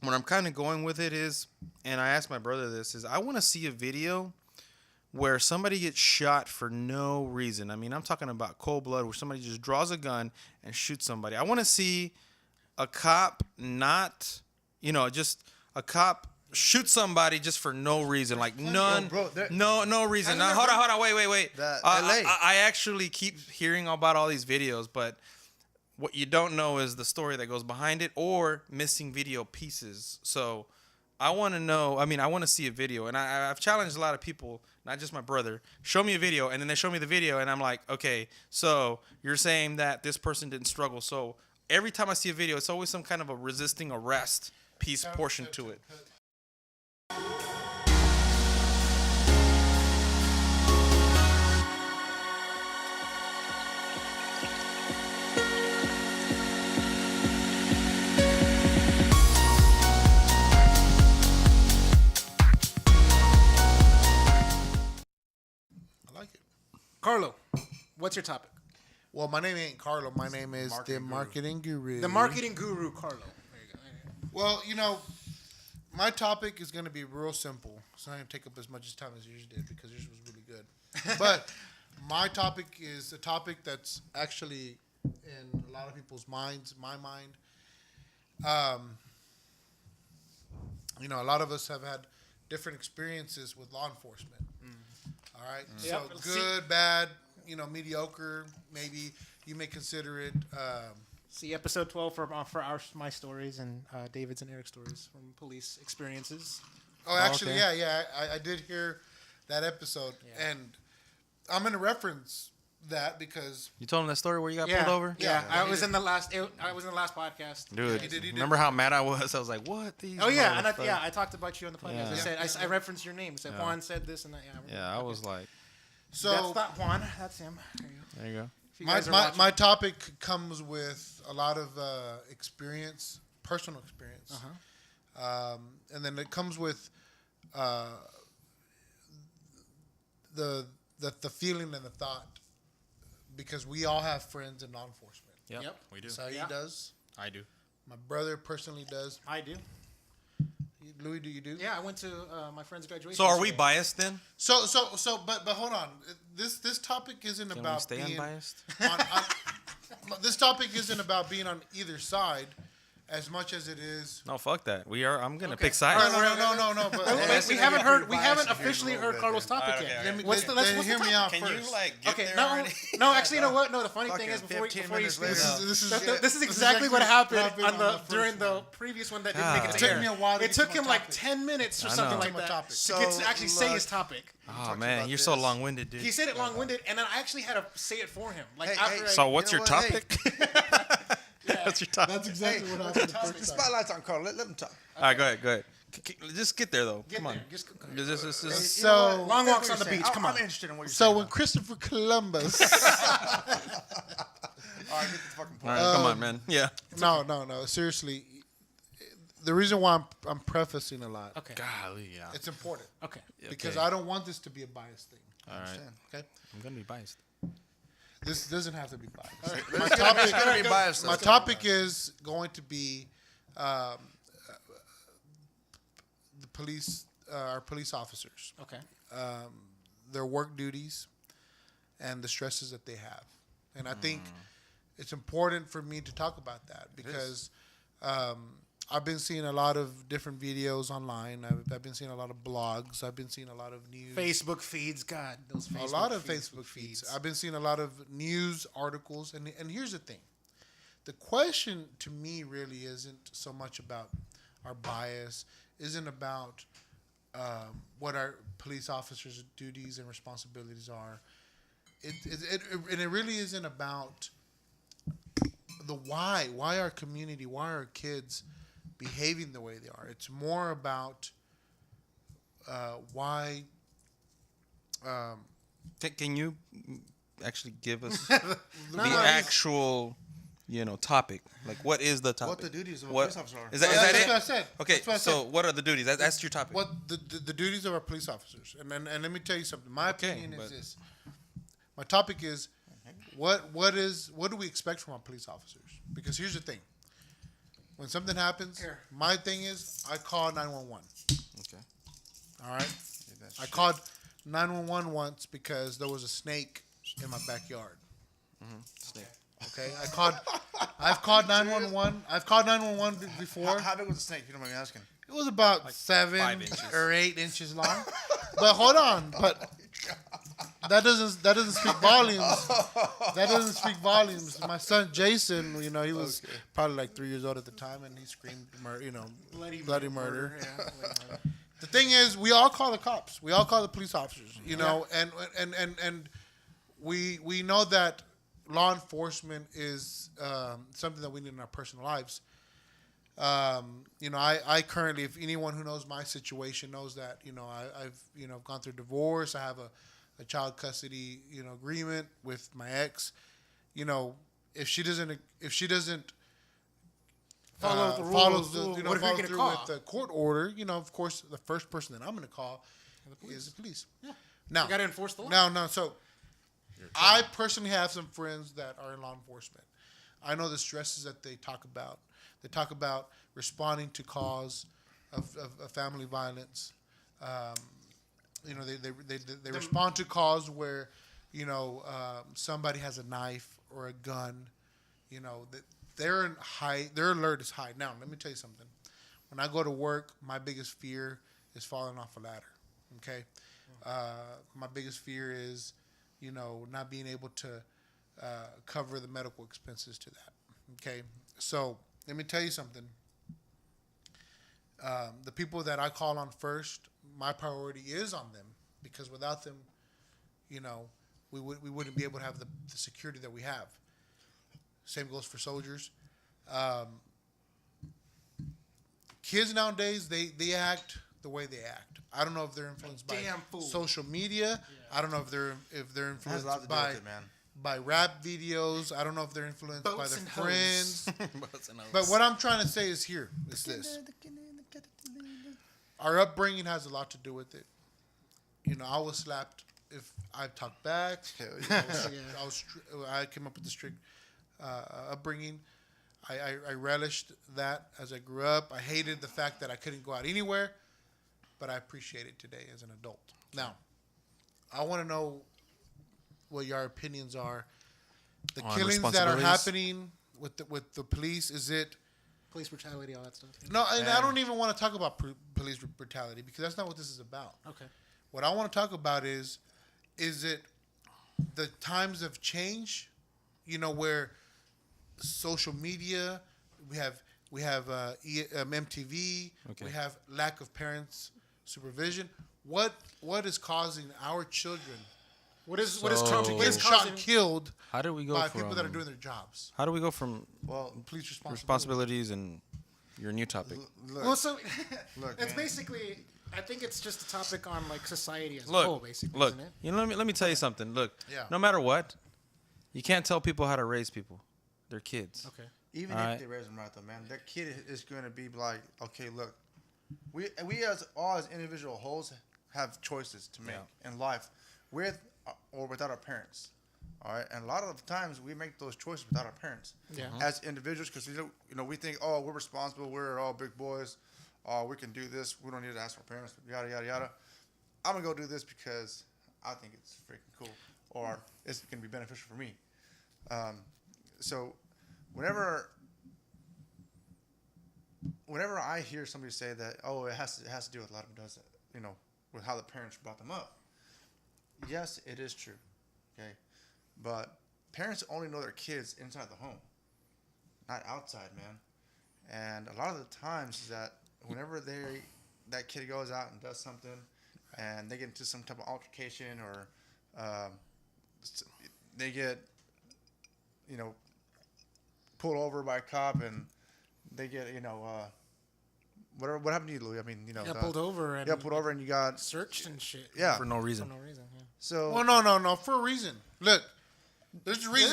What I'm kind of going with it is, and I asked my brother this, is I want to see a video where somebody gets shot for no reason. I mean, I'm talking about cold blood, where somebody just draws a gun and shoots somebody. I want to see a cop not, just a cop shoot somebody just for no reason, like none, bro, no reason. Now, hold on, wait. LA. I actually keep hearing about all these videos, but what you don't know is the story that goes behind it or missing video pieces. So I want to know. I mean, I want to see a video, and I've challenged a lot of people, not just my brother. Show me a video, and then they show me the video, and I'm like, okay, so you're saying that this person didn't struggle. So every time I see a video, it's always some kind of a resisting arrest piece portion to it. I like it. Carlo, what's your topic? Well, my name ain't Carlo. My name is the marketing guru. The marketing guru, Carlo. There you go. Well, my topic is going to be real simple. It's not going to take up as much time as yours did because yours was really good. But my topic is a topic that's actually in a lot of people's minds, my mind. A lot of us have had different experiences with law enforcement. All right? So Yep. good, bad, mediocre, maybe you may consider it. See episode 12 for my stories and David's and Eric's stories from police experiences. Oh, actually, okay. yeah. I did hear that episode, and I'm going to reference that because You told him that story where you got pulled over? Yeah, Yeah, I was in the last podcast. Dude, he did. remember how mad I was? I was like, what? These Oh yeah, and motherfuckers? I talked about you on the podcast. Yeah. I referenced your name. I said Juan said this and that. Yeah, I was like, so. That's not Juan. That's him. There you go. there you go. If you guys are watching- My topic comes with a lot of experience, personal experience, and then it comes with the feeling and the thought, because we all have friends in law enforcement. Yep. we do. Saeed Yeah. does. I do. My brother personally does. I do. Louis, do you do? Yeah, I went to my friend's graduation. So are we yesterday. biased then? But hold on. This topic isn't Can we about stay being unbiased? this topic isn't about being on either side as much as it is. No, fuck that. I'm gonna Okay. pick sides. No. But We haven't officially heard Carlos' topic Okay, yet. okay. What's the let's hear me out Can first. you get Okay, there no, already? no. Actually, you know what? No, the funny thing Fucking is before you 15 speak, minutes later. this is exactly what happened during the one. previous one that didn't make it It to took air. me a while to It get took to him my like topic. 10 minutes or I something know. like To my that topic. to get to actually say his topic. Oh man, you're so long-winded, dude. He said it long-winded, and then I actually had to say it for him. Like Hey, after I, So what's You your know what? Hey. topic? What's your topic? That's exactly what happened. The The first time. spotlight's on Carl. Let him talk. All right, go ahead. Just get there though. get Come on. there. Just Just- So- long walks on the beach. Come on. I'm interested in what you're So saying. when Christopher Columbus, All right, get the fucking all point. right, come on, man. Yeah. no, seriously, the reason why I'm prefacing a lot, Okay. Golly, yeah. it's important Okay. because Okay. I don't want this to be a biased thing. All right. Okay, I'm gonna be biased. this doesn't have to be biased. It's gonna be biased. My topic is going to be the police, our police officers, Okay. their work duties, and the stresses that they have. And I think it's important for me to talk about that because I've been seeing a lot of different videos online. I've been seeing a lot of blogs. I've been seeing a lot of news. Facebook feeds. God, those Facebook A lot of Facebook feeds. I've been seeing a lot of news articles. And here's the thing. The question to me really isn't so much about our bias, isn't about what our police officers' duties and responsibilities are. And it really isn't about the why. Why our community, why our kids behaving the way they are. It's more about why. Can you actually give us No, the no, actual, topic? Like, what is the topic? What the duties of a What- police officer are. Is that That's it? what I said. Okay, That's what I so said. what are the duties? That's your topic. What the duties of our police officers, and let me tell you something. My Okay, opinion is but- this. My topic is what do we expect from our police officers? Because here's the thing. When something happens, Here. my thing is I call 911. Okay. All right. I called 911 once because there was a snake in my backyard. Snake. Okay. I've called 911. I've called 911 before. How big was the snake? You don't mind me asking. It was about Like 7 5 inches. or 8 inches long. But hold on. But that doesn't speak volumes. That doesn't speak volumes. My son Jason, he was probably like 3 years old at the time, and he screamed, bloody murder. Yeah, bloody murder. The thing is, we all call the cops. We all call the police officers. And we know that law enforcement is something that we need in our personal lives. I currently, if anyone who knows my situation knows that, I've gone through divorce. I have a child custody, agreement with my ex. If she doesn't Follow the rules. follow What if you're follow gonna through call? with the court order, of course, the first person that I'm going to call is the police. Yeah. Now, You got to enforce the law. no. So, I personally have some friends that are in law enforcement. I know the stresses that they talk about. They talk about responding to calls of family violence. They respond to calls where, somebody has a knife or a gun. Their alert is high. Now, let me tell you something. When I go to work, my biggest fear is falling off a ladder. Okay, my biggest fear is, not being able to cover the medical expenses to that. Okay, so let me tell you something. The people that I call on first, my priority is on them, because without them, we wouldn't be able to have the security that we have. Same goes for soldiers. Kids nowadays, they act the way they act. I don't know if they're influenced by social media. I don't know if they're Has a influenced lot to do by with it, man. by rap videos. I don't know if they're influenced by Boats their and hoes. friends. Boats and hoes. But what I'm trying to say is this. Our upbringing has a lot to do with it. I was slapped if I talked back. I came up with the strict upbringing. I relished that as I grew up. I hated the fact that I couldn't go out anywhere, but I appreciate it today as an adult. Now, I want to know what your opinions are. The On killings that are responsibilities? happening with the police, is it? Police brutality, all that stuff. No, and I don't even want to talk about police brutality, because that's not what this is about. Okay. What I want to talk about is it the times of change, where social media, we have MTV, Okay. we have lack of parents' supervision. What is causing our children What is to get shot causing? and killed How do we go by from people that are doing their jobs? How do we go from Well, Police responsibility. responsibilities and your new topic? look, Well, so Look, it's man. basically. I think it's just a topic on like society as a Look, whole, basically, look. isn't it? Let me tell you something. Look, Yeah. no matter what, you can't tell people how to raise people. They're kids. Okay. even All if right. they raise them right, though, man, that kid is going to be like, okay, look, we as individual wholes have choices to make in life, with or without our parents. All right, and a lot of times we make those choices without our parents. Yeah. As individuals, because we think, oh, we're responsible, we're all big boys, we can do this, we don't need to ask our parents, yada yada yada. I'm gonna go do this because I think it's freaking cool, or it's gonna be beneficial for me. So, whenever I hear somebody say that, oh, it has to do with a lot of it does, with how the parents brought them up. Yes, it is true. Okay. But parents only know their kids inside the home, not outside, man. And a lot of the times that whenever that kid goes out and does something, and they get into some type of altercation, or they get, pulled over by a cop, and they get, what happened to you, Louis? I mean, Pulled over and pulled over, and you got searched and shit. yeah. For no reason. For no reason. Yeah. So Well, no, for a reason. Look, there's a reason.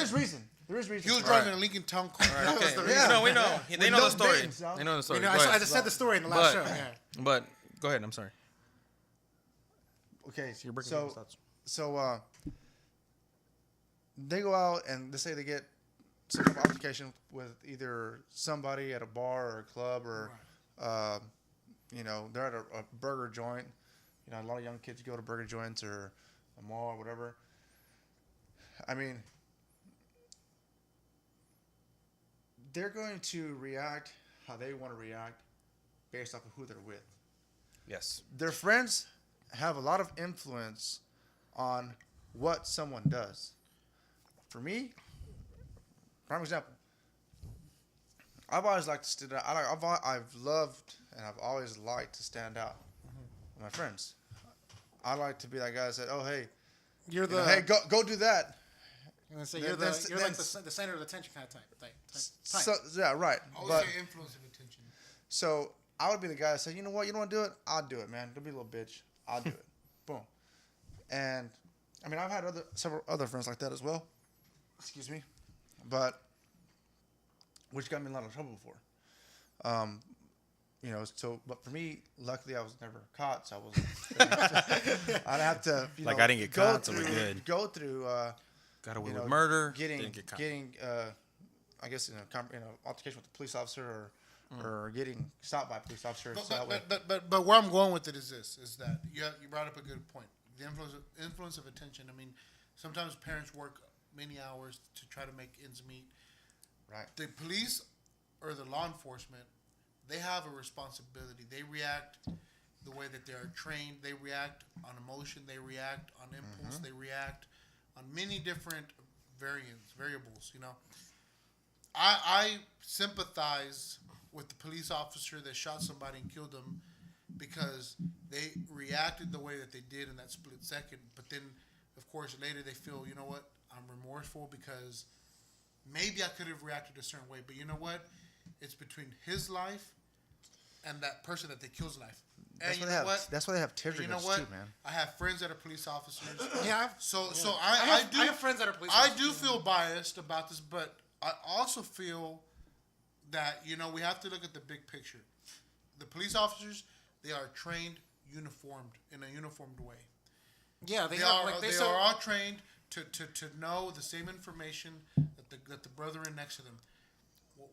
There is reason. He was for it. driving a Lincoln Town Car. Okay. Yeah. No, we know. They know no the story. names, dog. They know the story. You know, Go I ahead. just said the story in the last show. Yeah. But go ahead. I'm sorry. Okay, You're breaking so people's thoughts. they go out and they say they get some type of altercation with either somebody at a bar or a club or, they're at a burger joint. A lot of young kids go to burger joints or a mall or whatever. I mean, they're going to react how they want to react based off of who they're with. Yes. Their friends have a lot of influence on what someone does. For me, prime example, I've always liked to stand out. I've loved and I've always liked to stand out with my friends. I like to be that guy that said, "Oh, hey, hey, go do that." I'm gonna say you're like the center of attention kind of type. So, yeah, right. I would But say influence of attention. so I would be the guy that said, "You know what? You don't want to do it? I'll do it, man. Don't be a little bitch. I'll do it." Boom. And I mean, I've had several other friends like that as well. Excuse me, but which got me in a lot of trouble before. But for me, luckily I was never caught, so I wasn't. I'd have to, I didn't get caught, so we're good. Go through. Got away with murder. Getting, didn't get caught. I guess altercation with the police officer or getting stopped by a police officer. But where I'm going with it is this: is that you brought up a good point. The influence of attention. I mean, sometimes parents work many hours to try to make ends meet. Right. The police or the law enforcement, they have a responsibility. They react the way that they are trained. They react on emotion. They react on impulse. They react on many different variables. I sympathize with the police officer that shot somebody and killed them because they reacted the way that they did in that split second. But then, of course, later they feel, you know what, I'm remorseful because maybe I could have reacted a certain way. But you know what? It's between his life and that person that they kill's life. That's and why they have tear you know gas what? too, man. I have friends that are police officers. Yeah. I have friends that are police I officers. do feel biased about this, but I also feel that, we have to look at the big picture. The police officers, they are trained, uniformed, in a uniformed way. Yeah, they are all trained to know the same information that the brethren next to them.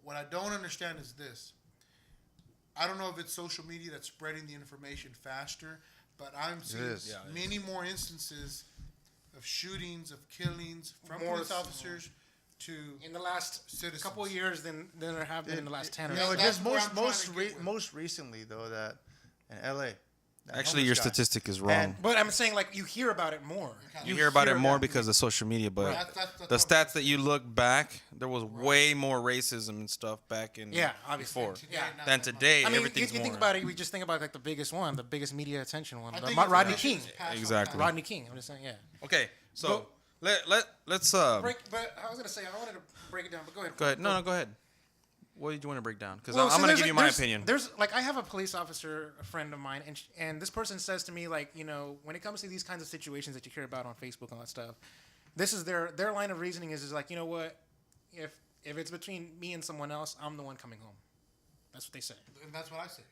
What I don't understand is this. I don't know if it's social media that's spreading the information faster, but I'm seeing many more instances of shootings, of killings from police officers to in the last citizens. couple of years than there have been in the last 10 or so. Just That's most recently though that in L.A. Actually, your statistic is wrong. But I'm saying, you hear about it more. You hear about it more because of social media, but the stats that you look back, there was way more racism and stuff back in obviously. before Yeah. than today. I mean, everything's you think more. about it, we just think about the biggest one, the biggest media attention one, Rodney King. Exactly. Rodney King. I'm just saying, yeah. Okay, so let's But I was gonna say I wanted to break it down, but go ahead. go ahead. No, go ahead. What did you want to break down? Because Well, I'm going to give you my there's- opinion. There's I have a police officer, a friend of mine, and this person says to me, when it comes to these kinds of situations that you hear about on Facebook and all that stuff, this is their line of reasoning is you know what, if it's between me and someone else, I'm the one coming home. That's what they say. And that's what I say.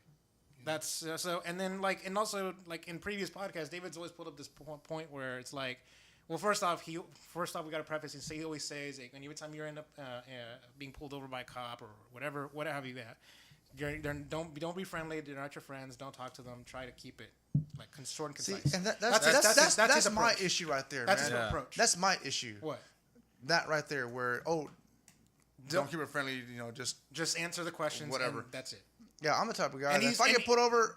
That's so, and then and also in previous podcasts, David's always pulled up this point where it's well, first off, we got to preface and say he always says every time you end up being pulled over by a cop or whatever have you at, don't be friendly. They're not your friends. Don't talk to them. Try to keep it short and concise. See, and that's his my approach. issue right there, That's man. his approach. That's my issue. What? That right there, where don't keep it friendly. Just answer the questions. Whatever. And that's it. Yeah, I'm the type of guy. And That if I get pulled over,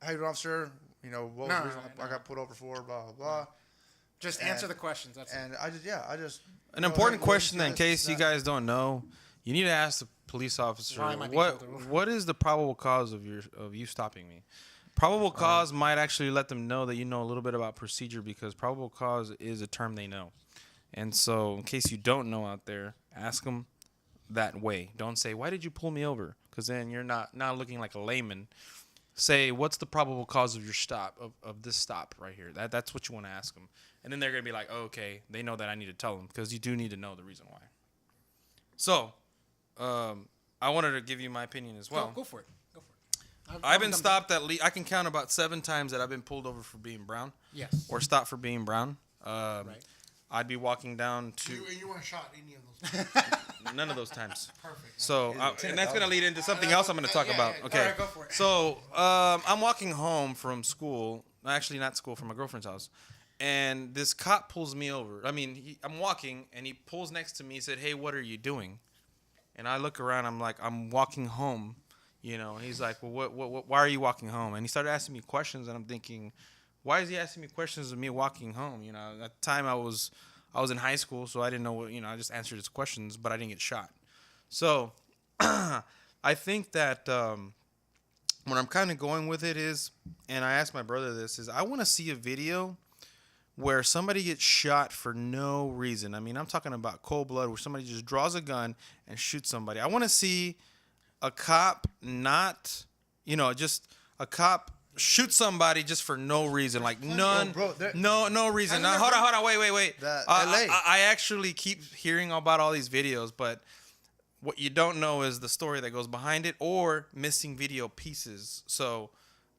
hey, officer, what was the reason I got pulled over for? Blah blah blah. Just answer the questions. That's and it. I just An important question that in case you guys don't know, you need to ask the police officer Why am I being pulled over? what is the probable cause of you stopping me. Probable cause might actually let them know that you know a little bit about procedure because probable cause is a term they know. And so in case you don't know out there, ask them that way. Don't say, why did you pull me over? Because then you're not looking like a layman. Say, what's the probable cause of your stop, of this stop right here? That's what you want to ask them. And then they're going to be like, oh, okay, they know that I need to tell them because you do need to know the reason why. So, I wanted to give you my opinion as well. Go for it. I've been stopped I can count about 7 times that I've been pulled over for being brown. Yes. Or stopped for being brown. Right. I'd be walking down to You weren't shot any of those times. none of those times. Perfect. So, and that's gonna lead into something else I'm gonna talk about. Okay. All right, go for it. So, I'm walking home from school. Actually, not school, from my girlfriend's house, and this cop pulls me over. I mean, I'm walking, and he pulls next to me. He said, "Hey, what are you doing?" And I look around. I'm like, "I'm walking home." And he's like, "Well, why are you walking home?" And he started asking me questions, and I'm thinking, why is he asking me questions of me walking home? At the time I was in high school, so I didn't know what, I just answered his questions, but I didn't get shot. So I think that what I'm kind of going with it is, and I asked my brother this, is I want to see a video where somebody gets shot for no reason. I mean, I'm talking about cold blood, where somebody just draws a gun and shoots somebody. I want to see a cop just a cop shoot somebody just for no reason, like none, no reason. Now, hold on, wait. I actually keep hearing about all these videos, but what you don't know is the story that goes behind it or missing video pieces. So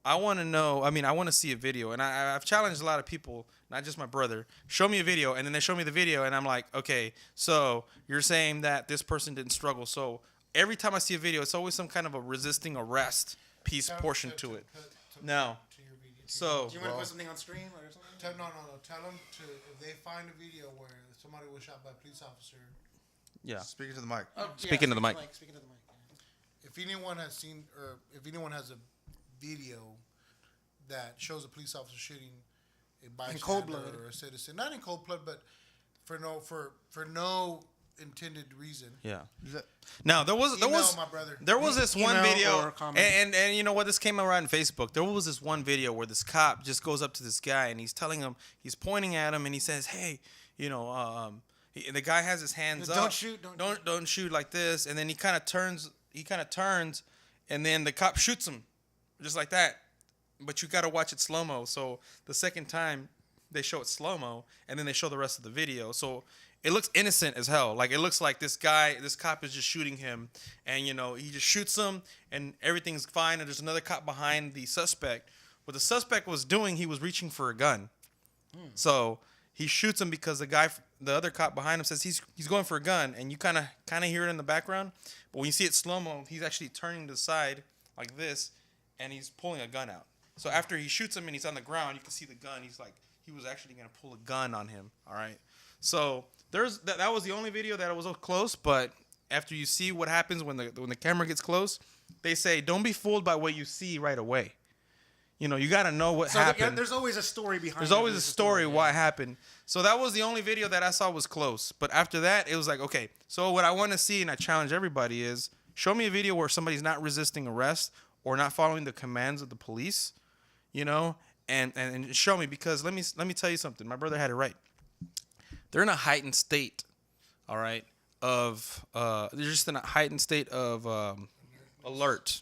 I want to know. I mean, I want to see a video, and I've challenged a lot of people, not just my brother. Show me a video, and then they show me the video, and I'm like, okay, so you're saying that this person didn't struggle. So every time I see a video, it's always some kind of a resisting arrest portion to it. No. So. Do you want to put something on stream or something? No. Tell them if they find a video where somebody was shot by a police officer. Yeah. Speaking to the mic. Speaking to the mic. Speaking to the mic. If anyone has seen, or if anyone has a video that shows a police officer shooting a bystander cold blood or a citizen, not in cold blood, but for no intended reason. Yeah. Now there was my brother. There was this one video, comment. and you know what? This came around on Facebook. There was this one video where this cop just goes up to this guy and he's telling him, he's pointing at him and he says, "Hey, the guy has his hands up. Don't shoot like this." And then he kind of turns, and then the cop shoots him, just like that. But you got to watch it slow mo. So the second time they show it slow mo, and then they show the rest of the video. So it looks innocent as hell. Like, it looks like this cop is just shooting him, and he just shoots him, and everything's fine. And there's another cop behind the suspect. What the suspect was doing, he was reaching for a gun. So he shoots him because the other cop behind him says he's going for a gun, and you kind of hear it in the background. But when you see it slow mo, he's actually turning to the side like this, and he's pulling a gun out. So after he shoots him and he's on the ground, you can see the gun. He's like, he was actually gonna pull a gun on him. All right. So that was the only video that was close. But after you see what happens when the camera gets close, they say don't be fooled by what you see right away. You got to know what happened. There's always a story behind it. There's always a story why it happened. So that was the only video that I saw was close. But after that, it was like, okay, so what I want to see, and I challenge everybody, is show me a video where somebody's not resisting arrest or not following the commands of the police, and show me, because let me tell you something. My brother had it right. They're in a heightened state, all right, they're just in a heightened state of alert.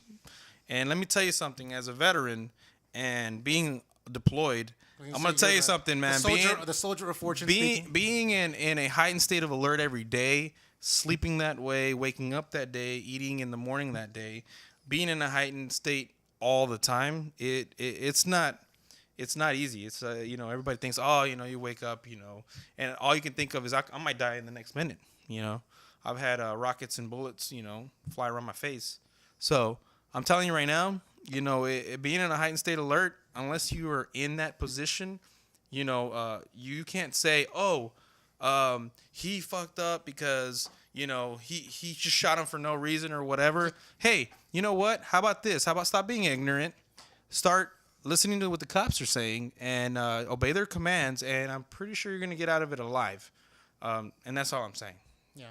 And let me tell you something, as a veteran and being deployed, I'm going to tell you something, man. The soldier of fortune being in a heightened state of alert every day, sleeping that way, waking up that day, eating in the morning that day, being in a heightened state all the time, it's not easy. It's everybody thinks, you wake up, and all you can think of is I might die in the next minute. I've had rockets and bullets, fly around my face. So I'm telling you right now, being in a heightened state alert, unless you are in that position, you can't say, he fucked up because he just shot him for no reason or whatever. Hey, you know what? How about this? How about stop being ignorant? Start listening to what the cops are saying and obey their commands, and I'm pretty sure you're going to get out of it alive. And that's all I'm saying. Yeah.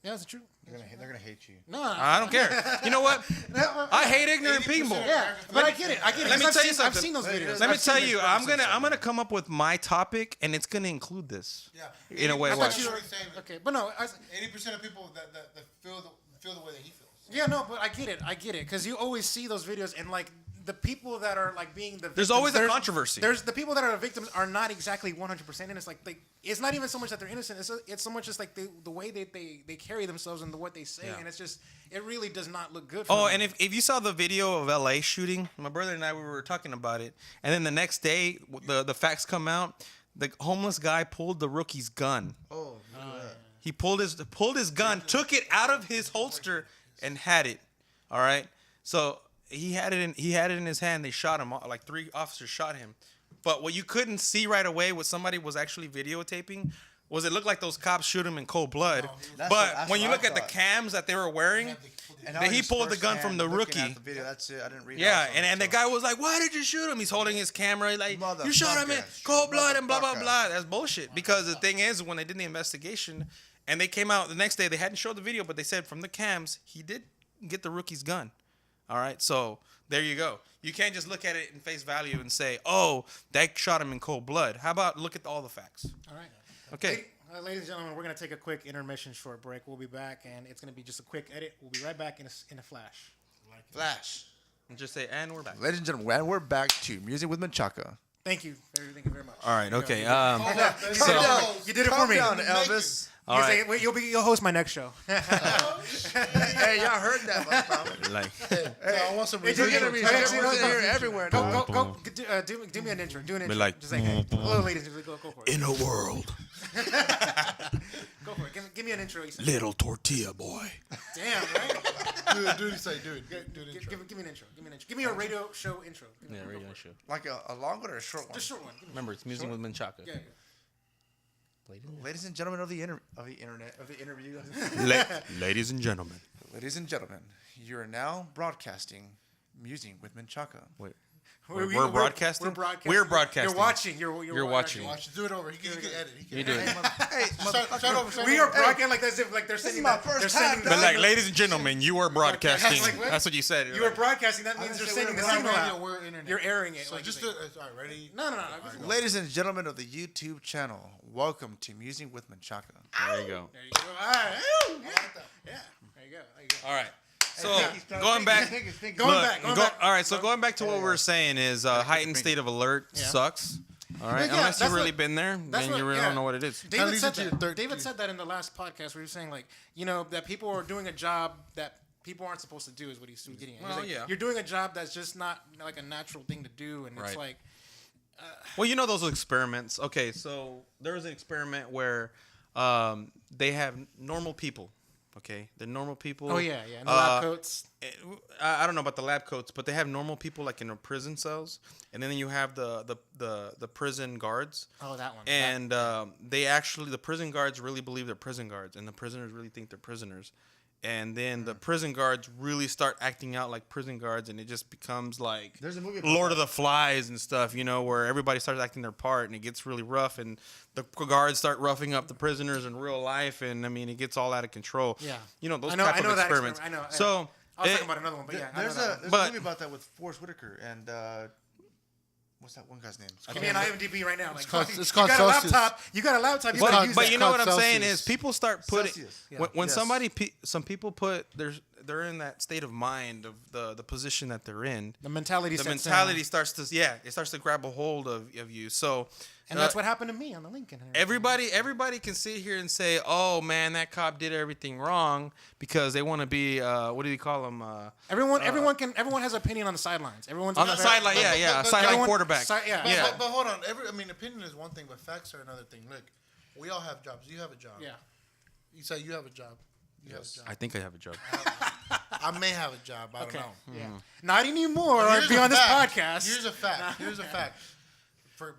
Yeah, that's true. They're gonna hate you. No, I don't care. You know what? I hate ignorant people. Yeah, but I get it. Let me tell you something. I've seen those videos. Let me tell you, I'm gonna come up with my topic, and it's gonna include this. Yeah. In a way. Okay, but no. 80% of people that feel the way that he feels. Yeah, no, but I get it, because you always see those videos, and like the people that are like being the victims, there's always a controversy. There's the people that are the victims are not exactly 100%, and it's like it's not even so much that they're innocent. It's so much just like the way they carry themselves and what they say, and it's just it really does not look good. For them. And if you saw the video of LA shooting, my brother and I, we were talking about it, and then the next day the facts come out. the homeless guy pulled the rookie's gun. Oh, look at that. He pulled his gun, took it out of his holster, and had it. All right. So he had it in his hand. They shot him. Like 3 officers shot him. But what you couldn't see right away, what somebody was actually videotaping, was it looked like those cops shoot him in cold blood. But when you look at the cams that they were wearing, he pulled the gun from the rookie. At the video, that's it. I didn't read. Yeah, and the guy was like, "Why did you shoot him?" He's holding his camera like, "You shot him in cold blood and blah blah blah." That's bullshit. Because the thing is, when they did the investigation, and they came out the next day, they hadn't showed the video, but they said from the cams he did get the rookie's gun. All right, so there you go. You can't just look at it in face value and say, "Oh, that shot him in cold blood." How about look at all the facts? All right. Okay. Ladies and gentlemen, we're going to take a quick intermission, short break. We'll be back, and it's going to be just a quick edit. We'll be right back in a flash. Flash. And just say, and we're back. Ladies and gentlemen, and we're back to Musing with Menchaca. Thank you. Thank you very much. All right. Okay. You did it for me. Calm down, Elvis. All right. You'll host my next show. Hey, y'all heard that, motherfucker. Like, I want some It's reviews. gonna be here everywhere. Go. Do me an intro. Do an intro. like, just like, hey, hello, ladies. Go for it. in a world, Go for it. Give me an intro. little tortilla boy. Damn, right? Do it. Say, do it. Do it. Intro. Give me an intro. Give me a radio show intro. Yeah, radio show. Like a long one or a short one? Just short one. Remember, it's Musing with Menchaca. Yeah. Ladies and gentlemen of the interview. Ladies and gentlemen. Ladies and gentlemen, you are now broadcasting Musing with Menchaca. Wait. We're broadcasting? We're broadcasting. We're broadcasting. You're watching. You're watching. Watch. Do it over. He can edit. He can You do it. Hey, Start over. We are broadcasting like as if like they're is sending my that- first they're time, sending But the- like, ladies and gentlemen, you are broadcasting. Like, what? That's what you said. You are broadcasting. That means gonna they're say sending the we're signal radio, out. we're internet. You're airing it. So like just you do think. it. All right, ready? No. Ladies and gentlemen of the YouTube channel, welcome to Musing with Menchaca. There you go. There you go. All right. Yeah. There you go. All right. So going back. All right. So going back to what we were saying is heightened state of alert sucks. All right. Yeah, Unless you've that's really what- been there, then you really don't know what it is. David leads said into your that. third- David said that in the last podcast where he was saying like, that people are doing a job that people aren't supposed to do is what he's getting at. He's Well, like, yeah. You're doing a job that's just not like a natural thing to do, and it's Right. like, Well, you know those experiments. Okay, so there was an experiment where they have normal people. Okay, they're normal people. oh yeah, in the lab coats. I don't know about the lab coats, but they have normal people like in their prison cells, and then you have the prison guards. Oh, that one. And the prison guards really believe they're prison guards, and the prisoners really think they're prisoners. And then the prison guards really start acting out like prison guards, and it just becomes like There's a movie about Lord of the Flies and stuff, where everybody starts acting their part, and it gets really rough, and the guards start roughing up the prisoners in real life, and I mean, it gets all out of control. Yeah. Those I know type of that experiments. I know. So I was talking about another one, but yeah, There's I know that a one. movie about that with Forrest Whitaker and what's that one guy's name? Give me an IMDb right now. Like, called you got a Celsius. laptop. You got a laptop. You But, gotta use but that. you know what Called I'm saying Celsius. is people start putting Celsius. when Yes. some people put they're in that state of mind of the position that they're in. The mentality. The sets mentality in. starts to grab a hold of you. So and that's what happened to me on the Lincoln. everybody can sit here and say, "Oh man, that cop did everything wrong," because they want to be what do you call them? Everyone has an opinion on the sidelines. Everyone's On the sideline, yeah, but sideline everyone- quarterback. yeah. But hold on. Opinion is one thing, but facts are another thing. Look, we all have jobs. You have a job. Yeah. You say you have a job. You have a job. I think I have a job. I may have a job. I don't know. Yeah. Not anymore. But Or here's be a on this fact. podcast. Here's a fact. For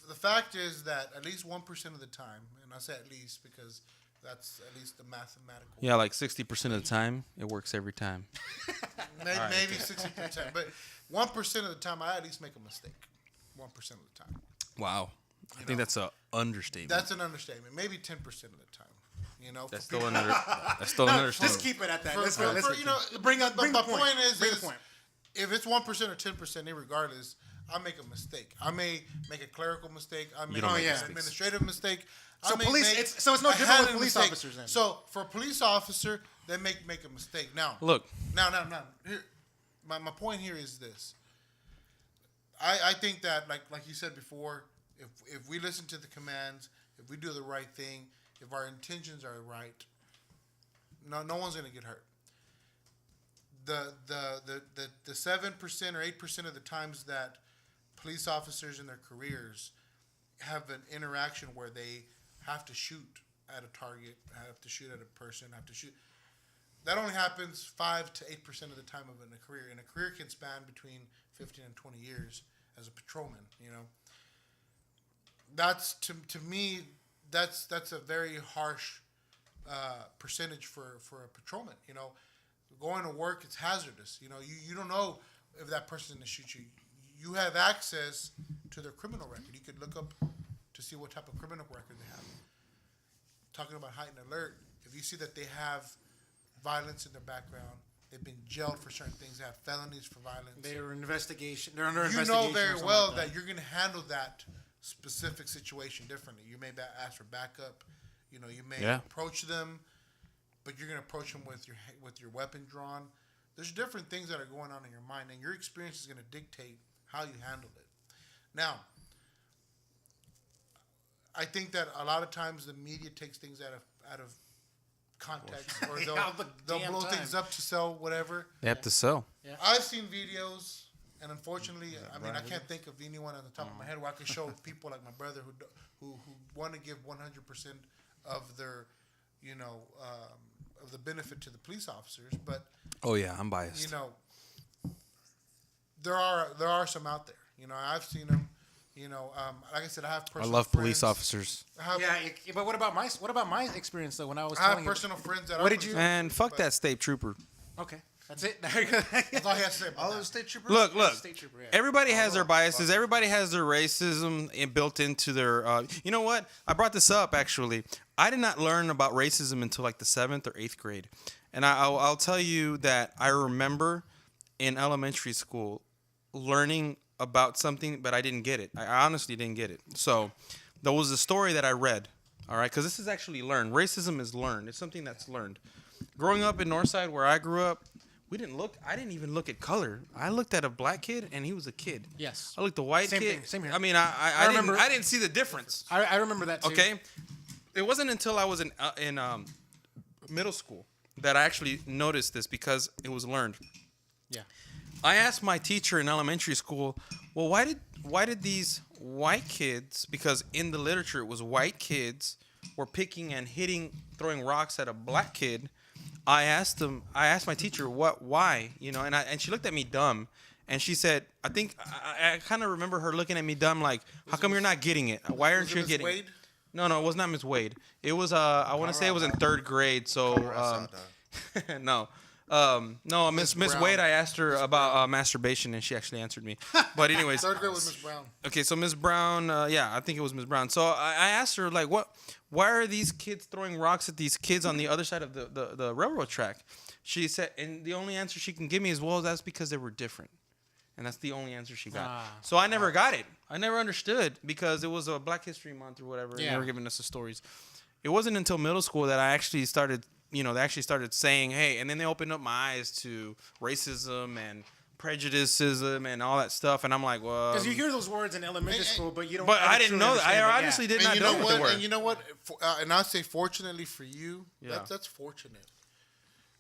the fact is that at least 1% of the time, and I say at least because that's at least the mathematical. Yeah, like 60% of the time, it works every time. Maybe 60%, but 1% of the time, I at least make a mistake. 1% of the time. Wow, I think that's an understatement. That's an understatement. Maybe 10% of the time. That's for still people- an understatement. Just keep it at that. Let's go. bring the my point. point is, Bring the point. if it's 1% or 10%, regardless, I make a mistake. I may make a clerical mistake. I may don't make make an administrative mistake. So I may police- make it's no a different with handling police mistake. officers then. So for a police officer, they make a mistake. Now, Look, now. Here, my point here is this. I think that like you said before, if we listen to the commands, if we do the right thing, if our intentions are right, no one's gonna get hurt. The 7% or 8% of the times that police officers in their careers have an interaction where they have to shoot at a target, have to shoot at a person, have to shoot. That only happens 5 to 8% of the time of in a career. And a career can span between 15 and 20 years as a patrolman. That's to me, that's a very harsh percentage for a patrolman. Going to work, it's hazardous. You don't know if that person's going to shoot you. You have access to their criminal record. You could look up to see what type of criminal record they have. Talking about heightened alert, if you see that they have violence in their background, they've been jailed for certain things, they have felonies for violence. They're under investigation. You know very well that you're going to handle that specific situation differently. You may ask for backup. You may approach them, but you're going to approach them with your weapon drawn. There's different things that are going on in your mind, and your experience is going to dictate how you handle it. Now, I think that a lot of times the media takes things out of context, or they'll blow things up to sell whatever. They have to sell. Yeah. I've seen videos, and unfortunately, I can't think of anyone on the top of my head where I could show people like my brother who want to give 100% of their, of the benefit to the police officers. But oh yeah, I'm biased. There are some out there. I've seen them. Like I said, I have personal I love friends. police officers. But what about my experience though? When I was I have personal friends that. What did you? Man, fuck that state trooper. Okay, that's it. That's all he has to say. All those state troopers. Look. State trooper, yeah. Everybody has their biases. Everybody has their racism built into their. You know what? I brought this up actually. I did not learn about racism until like the 7th or 8th grade, and I'll tell you that I remember in elementary school learning about something, but I didn't get it. I honestly didn't get it. So there was a story that I read, all right, because this is actually learned. Racism is learned. It's something that's learned. Growing up in Northside, where I grew up, I didn't even look at color. I looked at a black kid, and he was a kid. Yes. I looked at a white kid. Same here. I mean, I didn't see the difference. I remember that too. Okay? It wasn't until I was in middle school that I actually noticed this because it was learned. Yeah. I asked my teacher in elementary school, well, why did these white kids, because in the literature it was white kids were picking and throwing rocks at a black kid. I asked my teacher why, and she looked at me dumb, and she said, I kind of remember her looking at me dumb, like, how come you're not getting it? Why aren't you getting it? No, it was not Miss Wade. It was I want to say it was in 3rd grade, so no. No, Miss Wade, I asked her about masturbation, and she actually answered me. But anyways, 3rd grade was Miss Brown. Okay, so Miss Brown, I think it was Miss Brown. So I asked her, like, why are these kids throwing rocks at these kids on the other side of the railroad track? She said, and the only answer she can give me is, well, that's because they were different. And that's the only answer she got. So I never got it. I never understood because it was a Black History Month or whatever, and they were giving us the stories. It wasn't until middle school that I actually started, they actually started saying, hey, and then they opened up my eyes to racism and prejudices and all that stuff, and I'm like, well, because you hear those words in elementary school, but you don't. But I didn't know that. I honestly did not know what they were. And you know what? And I say, fortunately for you, that's fortunate.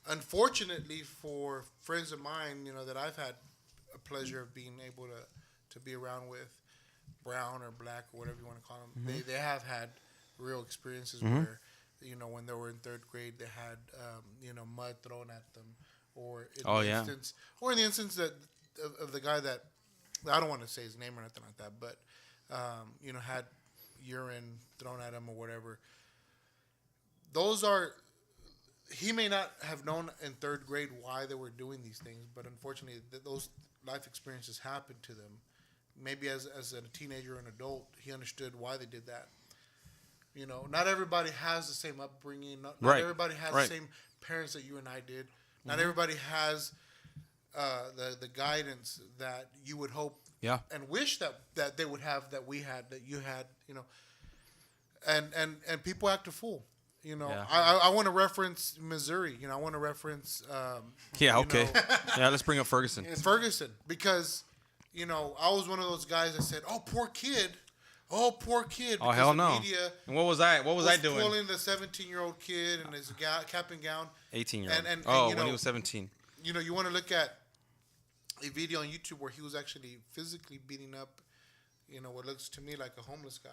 Unfortunately for friends of mine, that I've had a pleasure of being able to be around with, brown or black or whatever you want to call them, they have had real experiences where, when they were in 3rd grade, they had mud thrown at them. Or in the instance that of the guy that, I don't want to say his name or nothing like that, but had urine thrown at him or whatever. He may not have known in 3rd grade why they were doing these things, but unfortunately those life experiences happened to them. Maybe as a teenager or an adult, he understood why they did that. Not everybody has the same upbringing. Not everybody has the same parents that you and I did. Not everybody has the guidance that you would hope and wish that they would have, that we had, that you had, and people act a fool. I want to reference Missouri. I want to reference. Let's bring up Ferguson. Ferguson, because I was one of those guys that said, "Oh, poor kid." Oh, poor kid. Oh, hell no. And what was I doing? Pulling the 17-year-old kid in his cap and gown. 18-year-old. And when he was 17. You want to look at a video on YouTube where he was actually physically beating up, what looks to me like a homeless guy.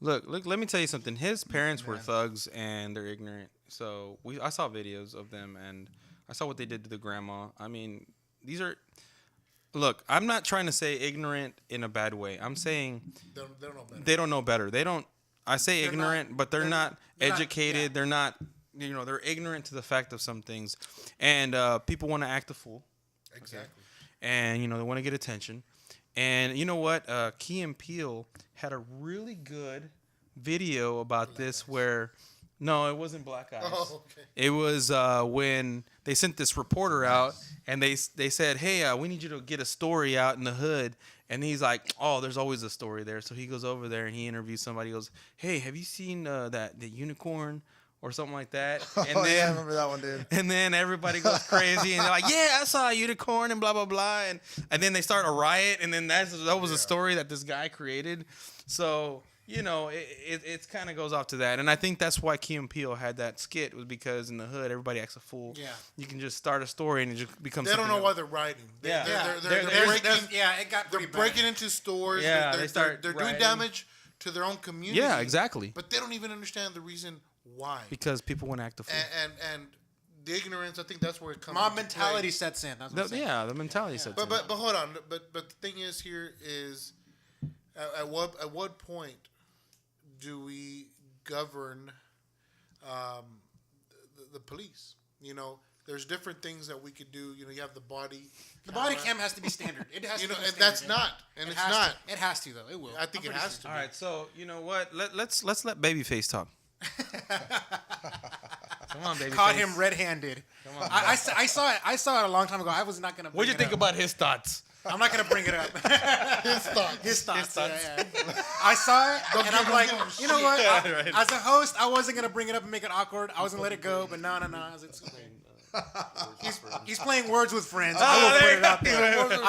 Look. Let me tell you something. His parents were thugs and they're ignorant. So I saw videos of them and I saw what they did to the grandma. I mean, these are. Look, I'm not trying to say ignorant in a bad way. I'm saying They don't know better. they don't know better. They don't. I say They're ignorant, not- but they're not educated. yeah. They're not. They're ignorant to the fact of some things, and people want to act a fool. Exactly. And they want to get attention. And you know what? Key and Peele had a really good video about this where no, it wasn't Black Eyes. Oh, okay. It was when they sent this reporter out and they said, hey, we need you to get a story out in the hood. And he's like, oh, there's always a story there. So he goes over there and he interviews somebody. He goes, hey, have you seen the unicorn? Or something like that. And Oh, then, yeah, I remember that one, dude. And then everybody goes crazy, and they're like, "Yeah, I saw a unicorn," and blah blah blah, and then they start a riot, and then that was a story that this guy created. So it kind of goes off to that, and I think that's why Key and Peele had that skit was because in the hood everybody acts a fool. Yeah, you can just start a story and it just becomes. They don't know else. why they're rioting. Yeah. They're breaking. it got They're pretty bad. breaking into stores. Yeah, they're doing rioting. damage to their own community. Yeah, exactly. But they don't even understand the reason why. Because people want to act a fool. And the ignorance, I think that's where it comes. Mob into mentality play. sets in. That's what I'm saying. The mentality sets in. But hold on. But the thing is here is, at what point do we govern the police? There's different things that we could do. You have the body. The body cam has to be standard. It has to be and standard. that's not. And it's not. It has to though. It will. I think it has to. All right, so you know what? Let's let Babyface talk. Come on, Babyface. Caught him red-handed. Come on, I saw it. I saw it a long time ago. I was not gonna. What'd you think about his thoughts? I'm not gonna bring it up. His thoughts. Yeah. I saw it, and I'm like, you know what? Right. As a host, I wasn't gonna bring it up and make it awkward. I was gonna let it go, but no. I was like, it's okay. He's playing words with friends. I will put it out there.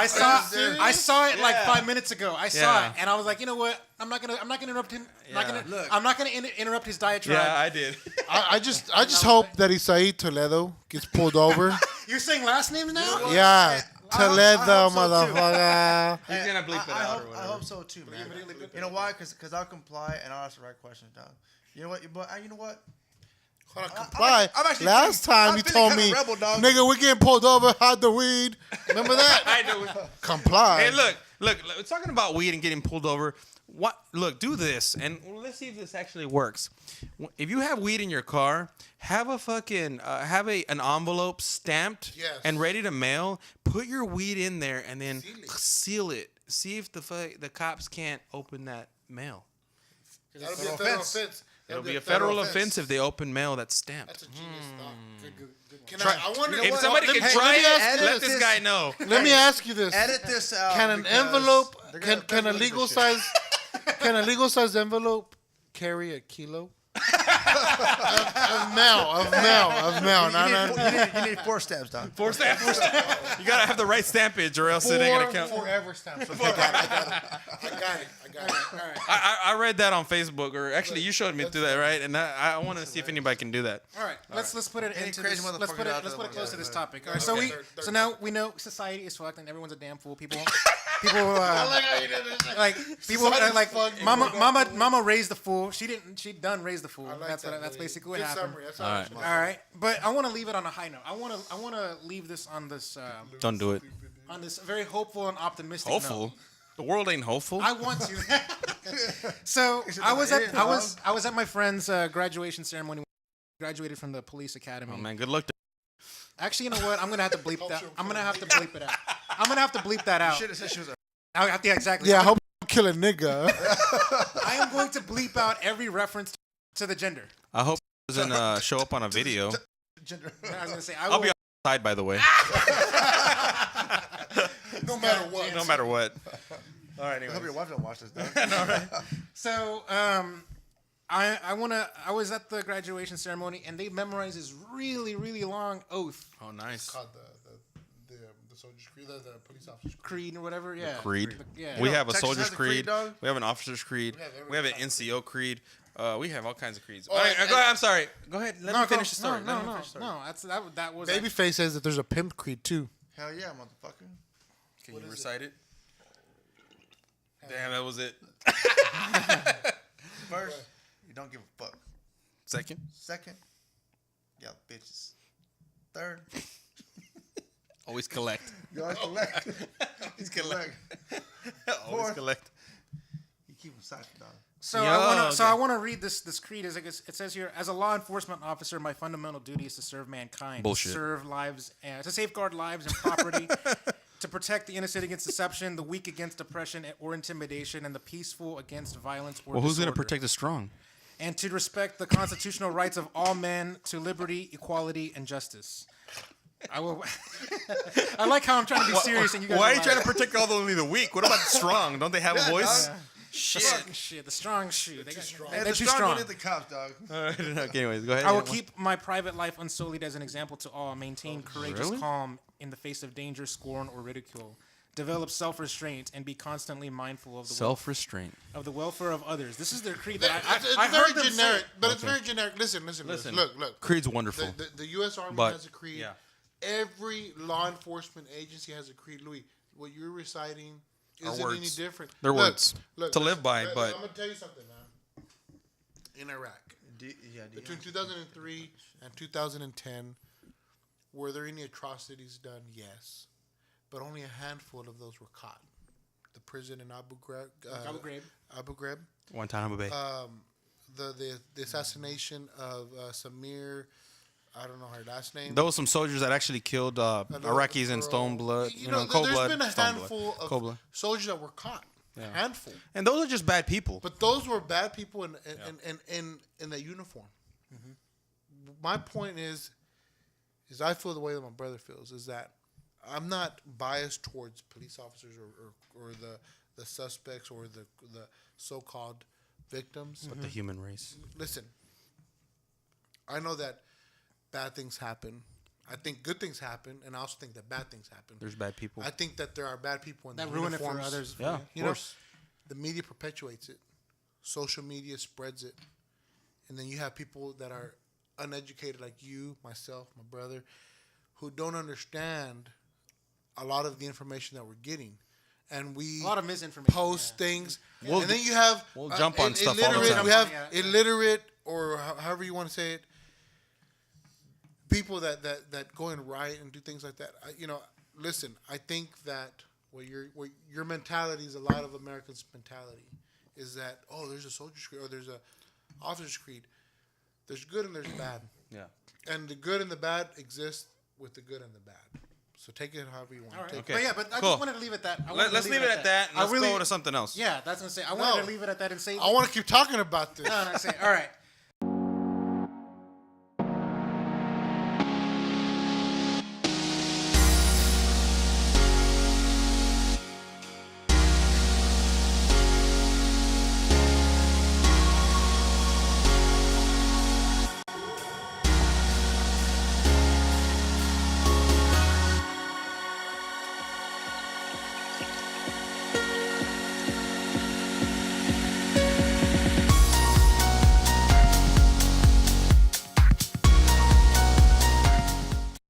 I saw it like 5 minutes ago. I saw it, and I was like, you know what? I'm not gonna interrupt him. I'm not gonna interrupt his diatribe. Yeah, I did. I just hope that Isai Toledo gets pulled over. You're saying last names now? Yeah. Toledo, I hope so, too. motherfucker. He's gonna bleep it out or I whatever. hope so too, man. You know why? Because I'll comply and I'll ask the right questions, dog. You know what? But you know what? Hold on, comply. I'm actually Last feeling- time I'm you feeling told me, kinda rebel, dog. nigga, we're getting pulled over, hide the weed. Remember that? I know. Comply. Hey, look. We're talking about weed and getting pulled over. What? Look, do this, and let's see if this actually works. If you have weed in your car, have a fucking an envelope stamped Yes. and ready to mail. Put your weed in there and then seal it. See if the cops can't open that mail. That'll be a federal offense. It'll be a federal offense if they open mail that's stamped. That's a genius thought. Good one. I wonder If what- somebody let can me- try let me ask it, you let this guy know. Let me ask you this. Edit this out. Can an because envelope, they're gonna can a delete legal this shit. size, can a legal size envelope carry a kilo? of mail. You need 4 stamps, dog. Four stamp. You gotta have the right stampage, or else it ain't gonna count. Forever stamps. I got it. All right. I read that on Facebook, or actually you showed me through that, right? And I want to see if anybody can do that. All right, let's put it into crazy this, let's put motherfuckers it out there close to like this that. topic. All right, so Okay. so now we know society is fucked and everyone's a damn fool. People I like how you did this. like people Society's like fucked. mama raised the fool. She done raised the fool. I like That's that, that's Louis. basically what Good happened. summary. That's All all right. right. All right, but I want to leave it on a high note. I want to leave this on this Don't do it. on this very hopeful and optimistic Hopeful. note. The world ain't hopeful. I want to. So I was at my friend's graduation ceremony. Graduated from the police academy. Oh man, good luck. Actually, you know what? I'm gonna have to bleep that. I'm gonna have to bleep it out. I'm gonna have to bleep that out. Should have said she was a. Yeah, exactly. Yeah, I hope you kill a nigga. I am going to bleep out every reference to the gender. I hope it doesn't show up on a video. Gender. I was gonna say I'll be on the side, by the way. No matter what. No matter what. All right, I hope anyway. your wife don't watch this, dog. So, I was at the graduation ceremony and they memorized this really, really long oath Oh, nice. Called the soldier's creed, the police officer's creed. creed or whatever. Yeah. Creed. Yeah. We have a Texas soldier's has a creed, creed. dog? We have an officer's creed. We have an NCO creed. We have all kinds of creeds. Oh, All right, and- go ahead. I'm sorry. Go ahead. Let me finish the story. No, Let me no, finish the story. no. That was Babyface says that there's a pimp creed too. Hell yeah, motherfucker. Can you recite it? Damn, that was it. First, you don't give a fuck. Second, y'all bitches. Third, always collect. you always collect. Always collect. Always Fourth, collect. you keep them silent, dog. So Yo, I okay. want to read this creed. As it says here, as a law enforcement officer, my fundamental duty is to serve mankind, Bullshit. to serve lives, to safeguard lives and property, to protect the innocent against deception, the weak against oppression or intimidation, and the peaceful against violence or Well, who's disorder. gonna protect the strong? And to respect the constitutional rights of all men to liberty, equality, and justice. I will. I like how I'm trying to be serious, and you guys. Why are are you trying to protect only the weak? What about the strong? Don't they have a voice? dog. Shit, the strong shoe. They're strong. They're the too strong strong. don't hit the cops, dog. All right, okay, anyways, go ahead. I will keep my private life unsullied as an example to all. Maintain courageous really? calm in the face of danger, scorn, or ridicule. Develop self-restraint and be constantly mindful of the self-restraint. of the welfare of others. This is their creed. That It's I heard very them generic, say. but it's very generic. Listen. Look. Creed's wonderful. The U.S. Army But- has a creed. yeah. Every law enforcement agency has a creed. Louis, what you're reciting isn't any words. different. They're Look, words look, to live by, I'm but gonna tell you something, man. In Iraq, between 2003 and 2010, were there any atrocities done? Yes, but only a handful of those were caught. The prison in Abu Ghraib. Abu Ghraib. Guantanamo Bay. The assassination of Samir, I don't know her last name. There was some soldiers that actually killed Iraqis in stone blood. You know, cold there's blood. been a stone handful blood. Cold blood. of soldiers that were caught. Yeah. A handful. And those are just bad people. But those were bad people in that uniform. My point is I feel the way that my brother feels, is that I'm not biased towards police officers or the suspects or the so-called victims. But the human race. Listen, I know that bad things happen. I think good things happen, and I also think that bad things happen. There's bad people. I think that there are bad people in That the ruin it for uniforms. others. Yeah, You of know, course. the media perpetuates it. Social media spreads it. And then you have people that are uneducated like you, myself, my brother, who don't understand a lot of the information that we're getting. And we A lot of misinformation. post things. We'll and then you have we'll jump on stuff all the illiterate- time. We have Yeah. illiterate, or however you want to say it, people that go and write and do things like that. Listen, I think that what your mentality is a lot of Americans' mentality is that, oh, there's a soldier's creed or there's a officer's creed. There's good and there's bad. Yeah. And the good and the bad exist with the good and the bad. So take it however you want. All right. Take Okay. But yeah, but I Cool. just wanted to leave it at that. I wanted to Let's leave it at that. And I let's really- go to something else. Yeah, that's gonna say. I wanted to leave it at that and say. I want to keep talking about this. No, say. All right.